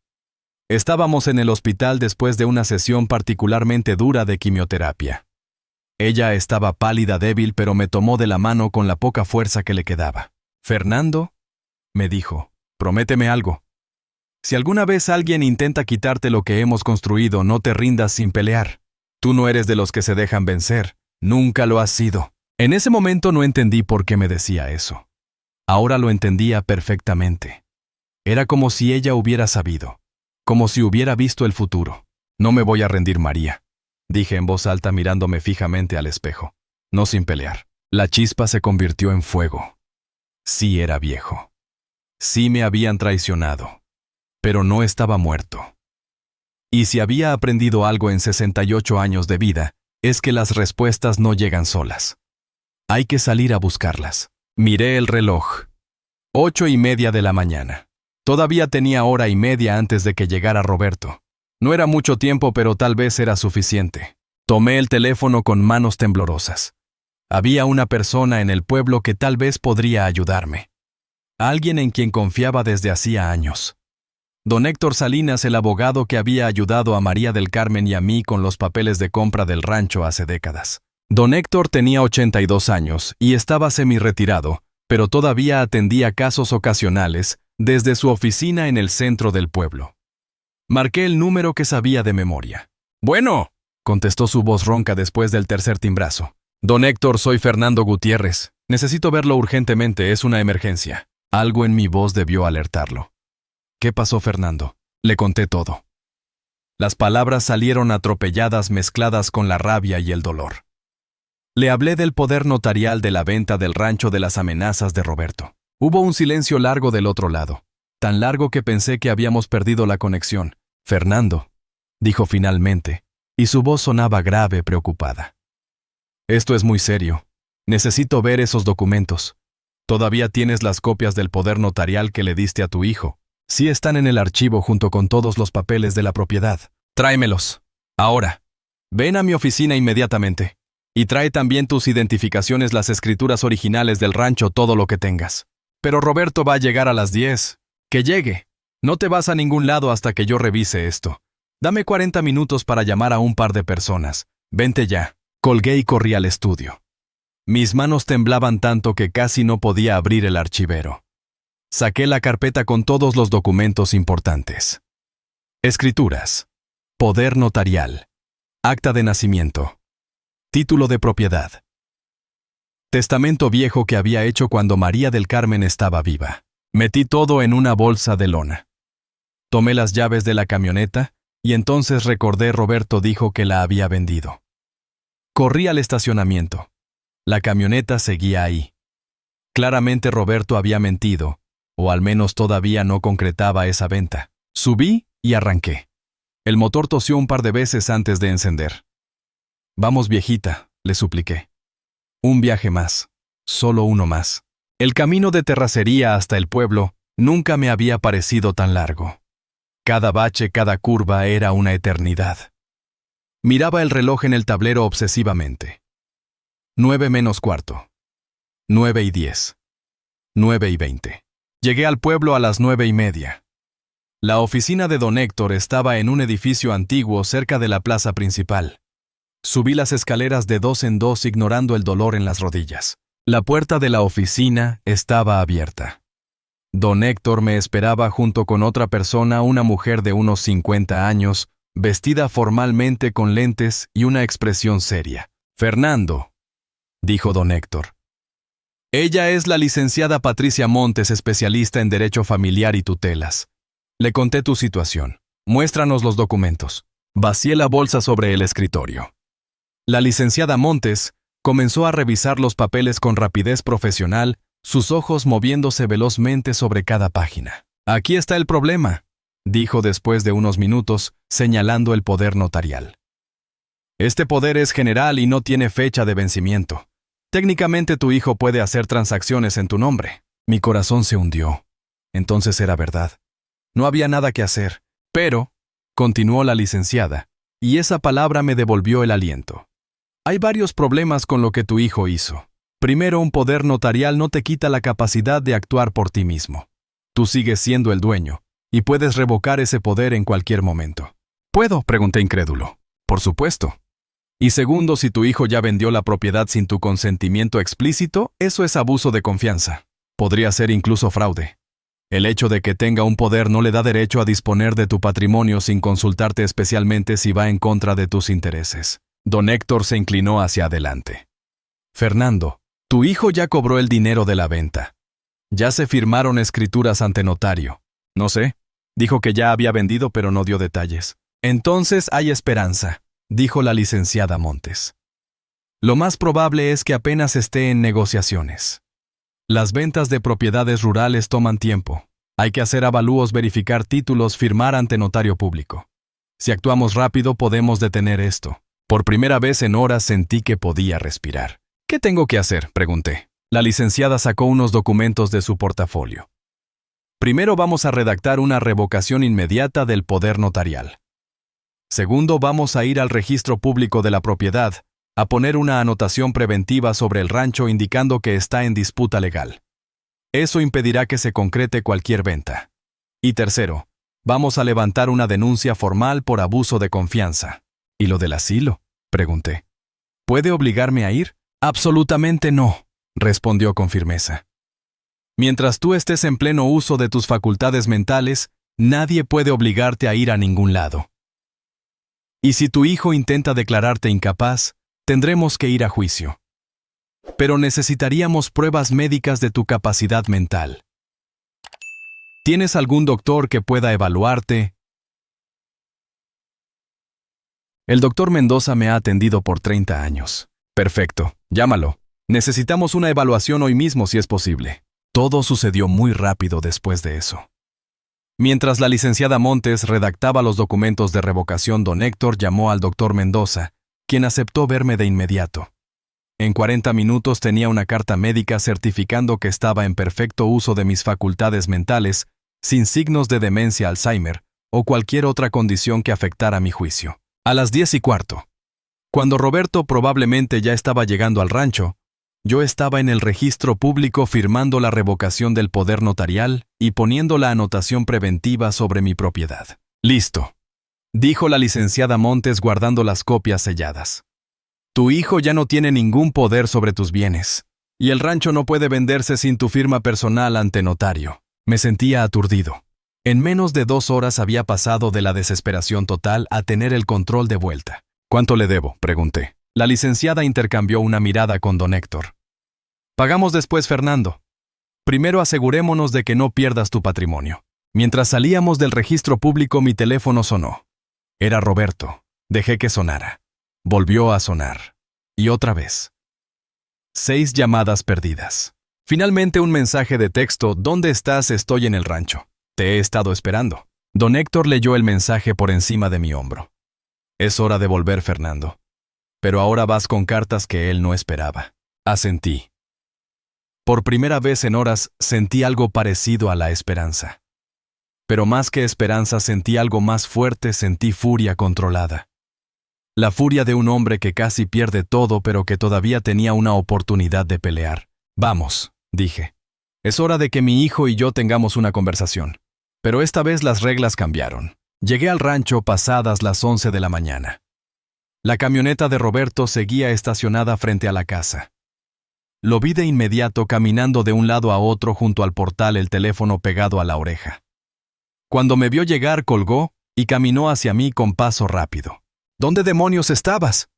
Estábamos en el hospital después de una sesión particularmente dura de quimioterapia. Ella estaba pálida, débil, pero me tomó de la mano con la poca fuerza que le quedaba. «Fernando», me dijo, «prométeme algo. Si alguna vez alguien intenta quitarte lo que hemos construido, no te rindas sin pelear. Tú no eres de los que se dejan vencer. Nunca lo has sido». En ese momento no entendí por qué me decía eso. Ahora lo entendía perfectamente. Era como si ella hubiera sabido, como si hubiera visto el futuro. «No me voy a rendir, María», dije en voz alta mirándome fijamente al espejo. No sin pelear. La chispa se convirtió en fuego. Sí era viejo. Sí me habían traicionado. Pero no estaba muerto. Y si había aprendido algo en 68 años de vida, es que las respuestas no llegan solas. Hay que salir a buscarlas. Miré el reloj. 8:30 de la mañana. Todavía tenía hora y media antes de que llegara Roberto. No era mucho tiempo, pero tal vez era suficiente. Tomé el teléfono con manos temblorosas. Había una persona en el pueblo que tal vez podría ayudarme. Alguien en quien confiaba desde hacía años. Don Héctor Salinas, el abogado que había ayudado a María del Carmen y a mí con los papeles de compra del rancho hace décadas. Don Héctor tenía 82 años y estaba semi-retirado, pero todavía atendía casos ocasionales desde su oficina en el centro del pueblo. Marqué el número que sabía de memoria. «Bueno», contestó su voz ronca después del tercer timbrazo. «Don Héctor, soy Fernando Gutiérrez. Necesito verlo urgentemente, es una emergencia». Algo en mi voz debió alertarlo. «¿Qué pasó, Fernando?». Le conté todo. Las palabras salieron atropelladas mezcladas con la rabia y el dolor. Le hablé del poder notarial de la venta del rancho, de las amenazas de Roberto. Hubo un silencio largo del otro lado. Tan largo que pensé que habíamos perdido la conexión. Fernando, dijo finalmente, y su voz sonaba grave, preocupada. Esto es muy serio. Necesito ver esos documentos. ¿Todavía tienes las copias del poder notarial que le diste a tu hijo? Sí, están en el archivo junto con todos los papeles de la propiedad. Tráemelos. Ahora. Ven a mi oficina inmediatamente. Y trae también tus identificaciones, las escrituras originales del rancho, todo lo que tengas. Pero Roberto va a llegar a las 10. Que llegue. No te vas a ningún lado hasta que yo revise esto. Dame 40 minutos para llamar a un par de personas. Vente ya. Colgué y corrí al estudio. Mis manos temblaban tanto que casi no podía abrir el archivero. Saqué la carpeta con todos los documentos importantes. Escrituras. Poder notarial. Acta de nacimiento. Título de propiedad. Testamento viejo que había hecho cuando María del Carmen estaba viva. Metí todo en una bolsa de lona. Tomé las llaves de la camioneta y entonces recordé Roberto dijo que la había vendido. Corrí al estacionamiento. La camioneta seguía ahí. Claramente Roberto había mentido, o al menos todavía no concretaba esa venta. Subí y arranqué. El motor tosió un par de veces antes de encender. Vamos, viejita, le supliqué. Un viaje más, solo uno más. El camino de terracería hasta el pueblo nunca me había parecido tan largo. Cada bache, cada curva era una eternidad. Miraba el reloj en el tablero obsesivamente. 9:45. 9:10. 9:20. Llegué al pueblo a las 9:30. La oficina de don Héctor estaba en un edificio antiguo cerca de la plaza principal. Subí las escaleras de 2 en 2 ignorando el dolor en las rodillas. La puerta de la oficina estaba abierta. Don Héctor me esperaba junto con otra persona, una mujer de unos 50 años, vestida formalmente con lentes y una expresión seria. Fernando, dijo don Héctor. Ella es la licenciada Patricia Montes, especialista en Derecho Familiar y Tutelas. Le conté tu situación. Muéstranos los documentos. Vacié la bolsa sobre el escritorio. La licenciada Montes comenzó a revisar los papeles con rapidez profesional, sus ojos moviéndose velozmente sobre cada página. Aquí está el problema, dijo después de unos minutos, señalando el poder notarial. Este poder es general y no tiene fecha de vencimiento. Técnicamente tu hijo puede hacer transacciones en tu nombre. Mi corazón se hundió. Entonces era verdad. No había nada que hacer. Pero, continuó la licenciada, y esa palabra me devolvió el aliento. Hay varios problemas con lo que tu hijo hizo. Primero, un poder notarial no te quita la capacidad de actuar por ti mismo. Tú sigues siendo el dueño, y puedes revocar ese poder en cualquier momento. ¿Puedo?, pregunté incrédulo. Por supuesto. Y segundo, si tu hijo ya vendió la propiedad sin tu consentimiento explícito, eso es abuso de confianza. Podría ser incluso fraude. El hecho de que tenga un poder no le da derecho a disponer de tu patrimonio sin consultarte, especialmente si va en contra de tus intereses. Don Héctor se inclinó hacia adelante. Fernando, tu hijo ya cobró el dinero de la venta. Ya se firmaron escrituras ante notario. No sé. Dijo que ya había vendido, pero no dio detalles. Entonces hay esperanza, dijo la licenciada Montes. Lo más probable es que apenas esté en negociaciones. Las ventas de propiedades rurales toman tiempo. Hay que hacer avalúos, verificar títulos, firmar ante notario público. Si actuamos rápido, podemos detener esto. Por primera vez en horas sentí que podía respirar. ¿Qué tengo que hacer?, pregunté. La licenciada sacó unos documentos de su portafolio. Primero vamos a redactar una revocación inmediata del poder notarial. Segundo, vamos a ir al registro público de la propiedad, a poner una anotación preventiva sobre el rancho indicando que está en disputa legal. Eso impedirá que se concrete cualquier venta. Y tercero, vamos a levantar una denuncia formal por abuso de confianza. ¿Y lo del asilo?, pregunté. ¿Puede obligarme a ir? Absolutamente no, respondió con firmeza. Mientras tú estés en pleno uso de tus facultades mentales, nadie puede obligarte a ir a ningún lado. Y si tu hijo intenta declararte incapaz, tendremos que ir a juicio. Pero necesitaríamos pruebas médicas de tu capacidad mental. ¿Tienes algún doctor que pueda evaluarte? El doctor Mendoza me ha atendido por 30 años. Perfecto, llámalo. Necesitamos una evaluación hoy mismo si es posible. Todo sucedió muy rápido después de eso. Mientras la licenciada Montes redactaba los documentos de revocación, don Héctor llamó al doctor Mendoza, quien aceptó verme de inmediato. En 40 minutos tenía una carta médica certificando que estaba en perfecto uso de mis facultades mentales, sin signos de demencia Alzheimer o cualquier otra condición que afectara mi juicio. A las 10:15, cuando Roberto probablemente ya estaba llegando al rancho, yo estaba en el registro público firmando la revocación del poder notarial y poniendo la anotación preventiva sobre mi propiedad. «Listo», dijo la licenciada Montes guardando las copias selladas. «Tu hijo ya no tiene ningún poder sobre tus bienes, y el rancho no puede venderse sin tu firma personal ante notario». Me sentía aturdido. En menos de 2 horas había pasado de la desesperación total a tener el control de vuelta. «¿Cuánto le debo?», pregunté. La licenciada intercambió una mirada con don Héctor. «Pagamos después, Fernando. Primero asegurémonos de que no pierdas tu patrimonio». Mientras salíamos del registro público, mi teléfono sonó. Era Roberto. Dejé que sonara. Volvió a sonar. Y otra vez. 6 llamadas perdidas. Finalmente un mensaje de texto: «¿Dónde estás? Estoy en el rancho. Te he estado esperando». Don Héctor leyó el mensaje por encima de mi hombro. «Es hora de volver, Fernando. Pero ahora vas con cartas que él no esperaba». Asentí. Por primera vez en horas sentí algo parecido a la esperanza. Pero más que esperanza sentí algo más fuerte, sentí furia controlada. La furia de un hombre que casi pierde todo pero que todavía tenía una oportunidad de pelear. «Vamos», dije. «Es hora de que mi hijo y yo tengamos una conversación». Pero esta vez las reglas cambiaron. Llegué al rancho pasadas las 11 de la mañana. La camioneta de Roberto seguía estacionada frente a la casa. Lo vi de inmediato caminando de un lado a otro junto al portal, el teléfono pegado a la oreja. Cuando me vio llegar, colgó y caminó hacia mí con paso rápido. «¿Dónde demonios estabas?»,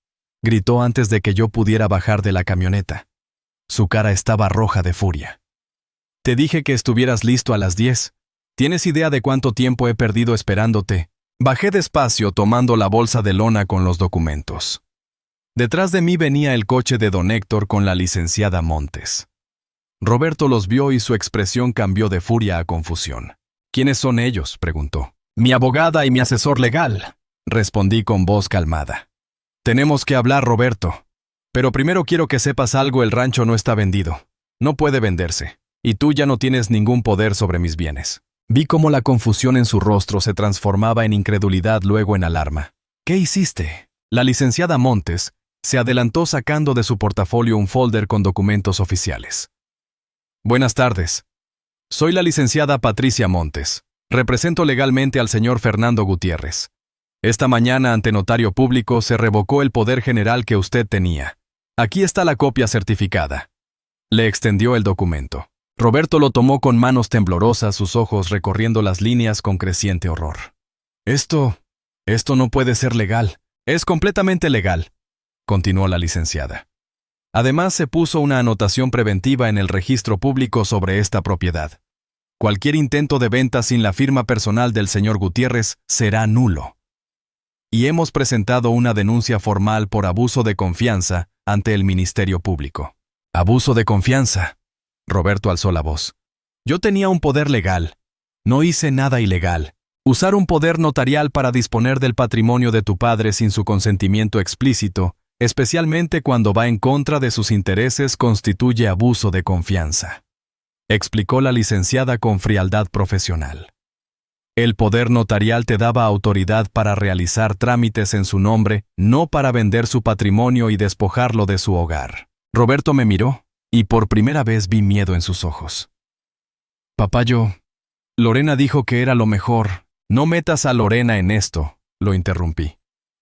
gritó antes de que yo pudiera bajar de la camioneta. Su cara estaba roja de furia. «Te dije que estuvieras listo a las 10. ¿Tienes idea de cuánto tiempo he perdido esperándote?». Bajé despacio tomando la bolsa de lona con los documentos. Detrás de mí venía el coche de don Héctor con la licenciada Montes. Roberto los vio y su expresión cambió de furia a confusión. «¿Quiénes son ellos?», preguntó. «Mi abogada y mi asesor legal», respondí con voz calmada. «Tenemos que hablar, Roberto. Pero primero quiero que sepas algo: el rancho no está vendido. No puede venderse. Y tú ya no tienes ningún poder sobre mis bienes». Vi cómo la confusión en su rostro se transformaba en incredulidad, luego en alarma. «¿Qué hiciste?». La licenciada Montes se adelantó sacando de su portafolio un folder con documentos oficiales. «Buenas tardes. Soy la licenciada Patricia Montes. Represento legalmente al señor Fernando Gutiérrez. Esta mañana ante notario público se revocó el poder general que usted tenía. Aquí está la copia certificada». Le extendió el documento. Roberto lo tomó con manos temblorosas, sus ojos recorriendo las líneas con creciente horror. Esto no puede ser legal». «Es completamente legal», continuó la licenciada. «Además, se puso una anotación preventiva en el registro público sobre esta propiedad. Cualquier intento de venta sin la firma personal del señor Gutiérrez será nulo. Y hemos presentado una denuncia formal por abuso de confianza ante el Ministerio Público». «¿Abuso de confianza?». Roberto alzó la voz. «Yo tenía un poder legal. No hice nada ilegal. Usar un poder notarial para disponer del patrimonio de tu padre sin su consentimiento explícito, especialmente cuando va en contra de sus intereses, constituye abuso de confianza», explicó la licenciada con frialdad profesional. «El poder notarial te daba autoridad para realizar trámites en su nombre, no para vender su patrimonio y despojarlo de su hogar». Roberto me miró, y por primera vez vi miedo en sus ojos. «Papá, Lorena dijo que era lo mejor». «No metas a Lorena en esto», lo interrumpí.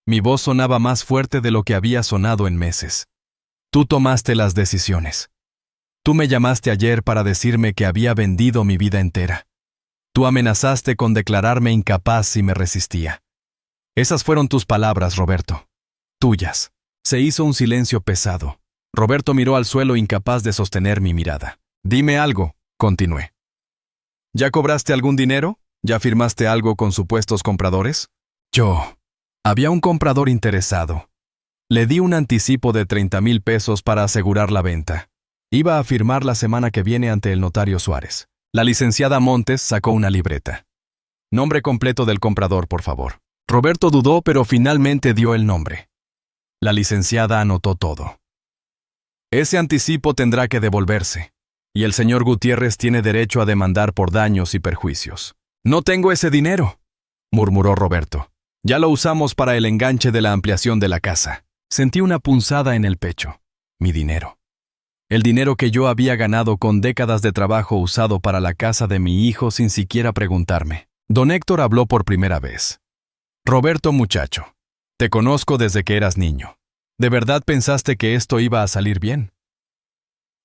Mi voz sonaba más fuerte de lo que había sonado en meses. «Tú tomaste las decisiones. Tú me llamaste ayer para decirme que había vendido mi vida entera. Tú amenazaste con declararme incapaz si me resistía. Esas fueron tus palabras, Roberto. Tuyas». Se hizo un silencio pesado. Roberto miró al suelo, incapaz de sostener mi mirada. «Dime algo», continué. «¿Ya cobraste algún dinero? ¿Ya firmaste algo con supuestos compradores?» Había un comprador interesado. Le di un anticipo de 30,000 pesos para asegurar la venta. Iba a firmar la semana que viene ante el notario Suárez. La licenciada Montes sacó una libreta. Nombre completo del comprador, por favor. Roberto dudó, pero finalmente dio el nombre. La licenciada anotó todo. Ese anticipo tendrá que devolverse, y el señor Gutiérrez tiene derecho a demandar por daños y perjuicios. No tengo ese dinero, murmuró Roberto. Ya lo usamos para el enganche de la ampliación de la casa. Sentí una punzada en el pecho. Mi dinero. El dinero que yo había ganado con décadas de trabajo usado para la casa de mi hijo sin siquiera preguntarme. Don Héctor habló por primera vez. Roberto, muchacho, te conozco desde que eras niño. ¿De verdad pensaste que esto iba a salir bien?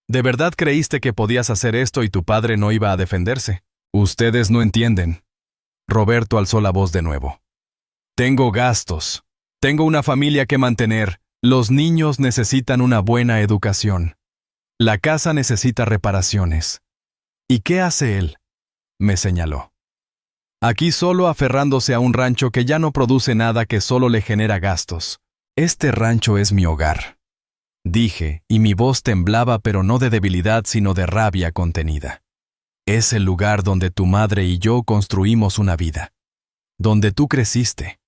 ¿De verdad creíste que podías hacer esto y tu padre no iba a defenderse? Ustedes no entienden. Roberto alzó la voz de nuevo. Tengo gastos. Tengo una familia que mantener. Los niños necesitan una buena educación. La casa necesita reparaciones. ¿Y qué hace él? Me señaló. Aquí solo aferrándose a un rancho que ya no produce nada, que solo le genera gastos. Este rancho es mi hogar, dije, y mi voz temblaba, pero no de debilidad, sino de rabia contenida. Es el lugar donde tu madre y yo construimos una vida, donde tú creciste,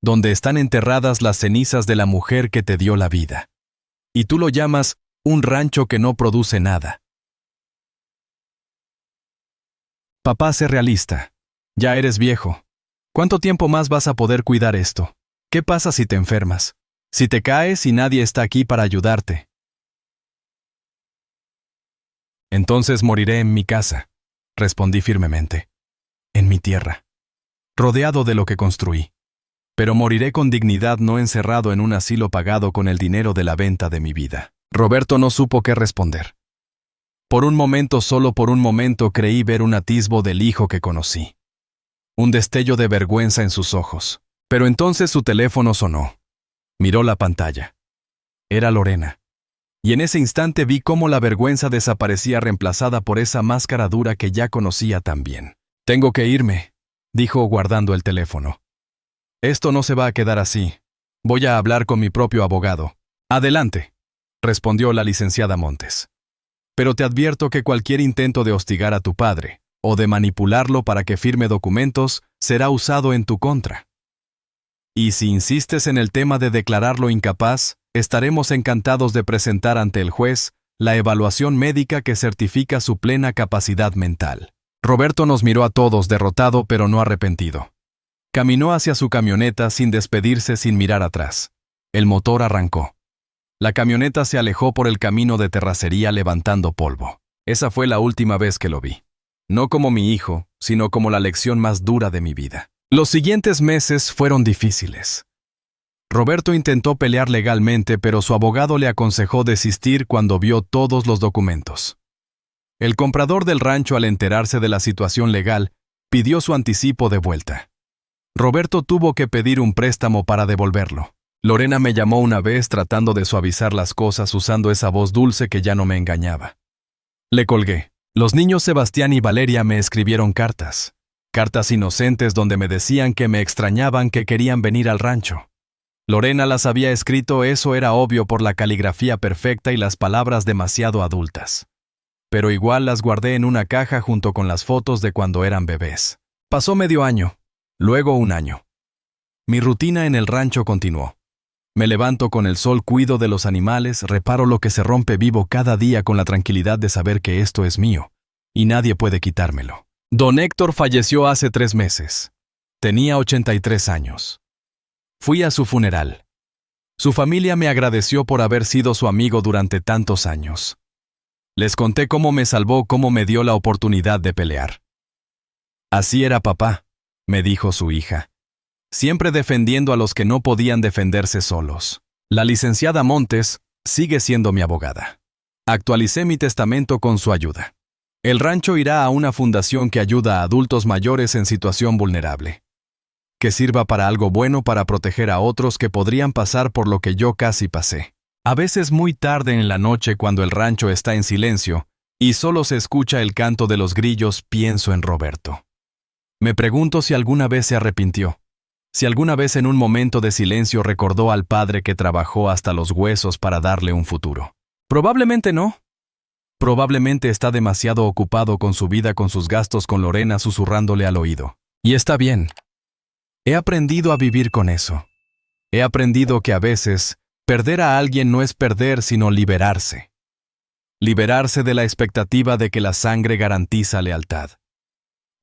donde están enterradas las cenizas de la mujer que te dio la vida. Y tú lo llamas un rancho que no produce nada. Papá, sé realista. Ya eres viejo. ¿Cuánto tiempo más vas a poder cuidar esto? ¿Qué pasa si te enfermas? Si te caes y nadie está aquí para ayudarte. Entonces moriré en mi casa, respondí firmemente. En mi tierra, rodeado de lo que construí. Pero moriré con dignidad, no encerrado en un asilo pagado con el dinero de la venta de mi vida. Roberto no supo qué responder. Por un momento, solo por un momento, creí ver un atisbo del hijo que conocí. Un destello de vergüenza en sus ojos. Pero entonces su teléfono sonó. Miró la pantalla. Era Lorena. Y en ese instante vi cómo la vergüenza desaparecía, reemplazada por esa máscara dura que ya conocía tan bien. Tengo que irme, dijo guardando el teléfono. Esto no se va a quedar así. Voy a hablar con mi propio abogado. Adelante, respondió la licenciada Montes. Pero te advierto que cualquier intento de hostigar a tu padre, o de manipularlo para que firme documentos, será usado en tu contra. Y si insistes en el tema de declararlo incapaz, estaremos encantados de presentar ante el juez la evaluación médica que certifica su plena capacidad mental. Roberto nos miró a todos, derrotado pero no arrepentido. Caminó hacia su camioneta sin despedirse, sin mirar atrás. El motor arrancó. La camioneta se alejó por el camino de terracería levantando polvo. Esa fue la última vez que lo vi. No como mi hijo, sino como la lección más dura de mi vida. Los siguientes meses fueron difíciles. Roberto intentó pelear legalmente, pero su abogado le aconsejó desistir cuando vio todos los documentos. El comprador del rancho, al enterarse de la situación legal, pidió su anticipo de vuelta. Roberto tuvo que pedir un préstamo para devolverlo. Lorena me llamó una vez tratando de suavizar las cosas usando esa voz dulce que ya no me engañaba. Le colgué. Los niños Sebastián y Valeria me escribieron cartas. Cartas inocentes donde me decían que me extrañaban, que querían venir al rancho. Lorena las había escrito, eso era obvio por la caligrafía perfecta y las palabras demasiado adultas. Pero igual las guardé en una caja junto con las fotos de cuando eran bebés. Pasó medio año, luego un año. Mi rutina en el rancho continuó. Me levanto con el sol, cuido de los animales, reparo lo que se rompe, vivo cada día con la tranquilidad de saber que esto es mío, y nadie puede quitármelo. Don Héctor falleció hace 3 meses. Tenía 83 años. Fui a su funeral. Su familia me agradeció por haber sido su amigo durante tantos años. Les conté cómo me salvó, cómo me dio la oportunidad de pelear. Así era papá, me dijo su hija. Siempre defendiendo a los que no podían defenderse solos. La licenciada Montes sigue siendo mi abogada. Actualicé mi testamento con su ayuda. El rancho irá a una fundación que ayuda a adultos mayores en situación vulnerable. Que sirva para algo bueno, para proteger a otros que podrían pasar por lo que yo casi pasé. A veces muy tarde en la noche, cuando el rancho está en silencio y solo se escucha el canto de los grillos, pienso en Roberto. Me pregunto si alguna vez se arrepintió. Si alguna vez en un momento de silencio recordó al padre que trabajó hasta los huesos para darle un futuro. Probablemente no. Probablemente está demasiado ocupado con su vida, con sus gastos, con Lorena susurrándole al oído. Y está bien. He aprendido a vivir con eso. He aprendido que a veces, perder a alguien no es perder, sino liberarse. Liberarse de la expectativa de que la sangre garantiza lealtad.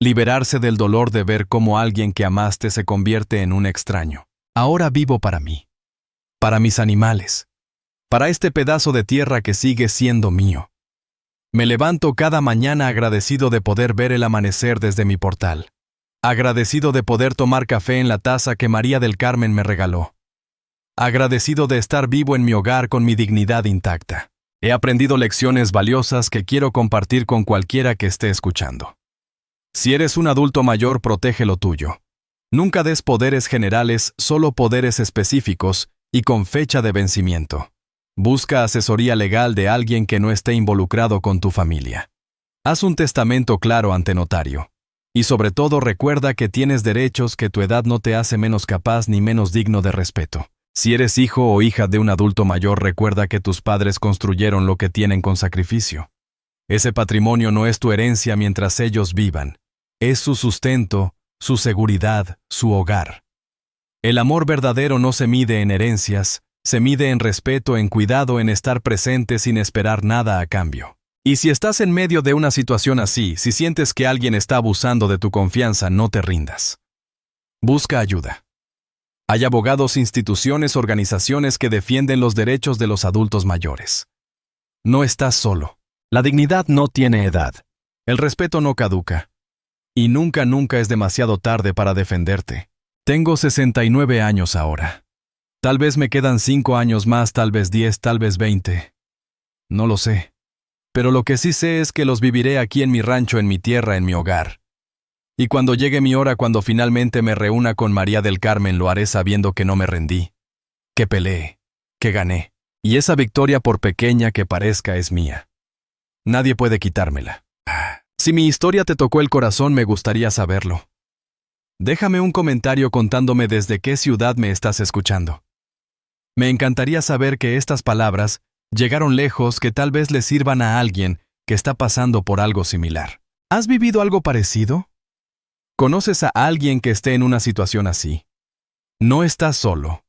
Liberarse del dolor de ver cómo alguien que amaste se convierte en un extraño. Ahora vivo para mí. Para mis animales. Para este pedazo de tierra que sigue siendo mío. Me levanto cada mañana agradecido de poder ver el amanecer desde mi portal. Agradecido de poder tomar café en la taza que María del Carmen me regaló. Agradecido de estar vivo en mi hogar con mi dignidad intacta. He aprendido lecciones valiosas que quiero compartir con cualquiera que esté escuchando. Si eres un adulto mayor, protege lo tuyo. Nunca des poderes generales, solo poderes específicos y con fecha de vencimiento. Busca asesoría legal de alguien que no esté involucrado con tu familia. Haz un testamento claro ante notario. Y sobre todo recuerda que tienes derechos, que tu edad no te hace menos capaz ni menos digno de respeto. Si eres hijo o hija de un adulto mayor, recuerda que tus padres construyeron lo que tienen con sacrificio. Ese patrimonio no es tu herencia mientras ellos vivan. Es su sustento, su seguridad, su hogar. El amor verdadero no se mide en herencias, se mide en respeto, en cuidado, en estar presente sin esperar nada a cambio. Y si estás en medio de una situación así, si sientes que alguien está abusando de tu confianza, no te rindas. Busca ayuda. Hay abogados, instituciones, organizaciones que defienden los derechos de los adultos mayores. No estás solo. La dignidad no tiene edad. El respeto no caduca. Y nunca es demasiado tarde para defenderte. Tengo 69 años ahora. Tal vez me quedan 5 años más, tal vez 10, tal vez 20. No lo sé. Pero lo que sí sé es que los viviré aquí en mi rancho, en mi tierra, en mi hogar. Y cuando llegue mi hora, cuando finalmente me reúna con María del Carmen, lo haré sabiendo que no me rendí, que peleé, que gané. Y esa victoria, por pequeña que parezca, es mía. Nadie puede quitármela. Si mi historia te tocó el corazón, me gustaría saberlo. Déjame un comentario contándome desde qué ciudad me estás escuchando. Me encantaría saber que estas palabras llegaron lejos, que tal vez le sirvan a alguien que está pasando por algo similar. ¿Has vivido algo parecido? ¿Conoces a alguien que esté en una situación así? No estás solo.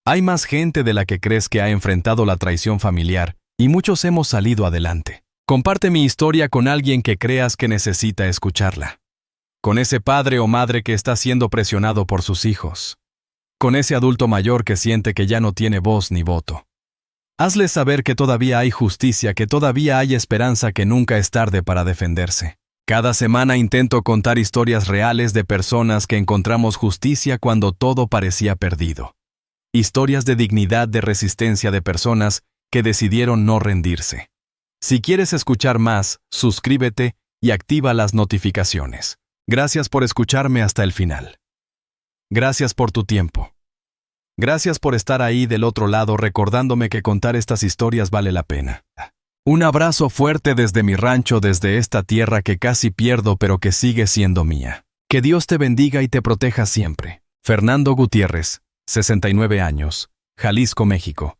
Hay más gente de la que crees que ha enfrentado la traición familiar, y muchos hemos salido adelante. Comparte mi historia con alguien que creas que necesita escucharla. Con ese padre o madre que está siendo presionado por sus hijos. Con ese adulto mayor que siente que ya no tiene voz ni voto. Hazles saber que todavía hay justicia, que todavía hay esperanza, que nunca es tarde para defenderse. Cada semana intento contar historias reales de personas que encontramos justicia cuando todo parecía perdido. Historias de dignidad, de resistencia, de personas que decidieron no rendirse. Si quieres escuchar más, suscríbete y activa las notificaciones. Gracias por escucharme hasta el final. Gracias por tu tiempo. Gracias por estar ahí del otro lado recordándome que contar estas historias vale la pena. Un abrazo fuerte desde mi rancho, desde esta tierra que casi pierdo pero que sigue siendo mía. Que Dios te bendiga y te proteja siempre. Fernando Gutiérrez, 69 años, Jalisco, México.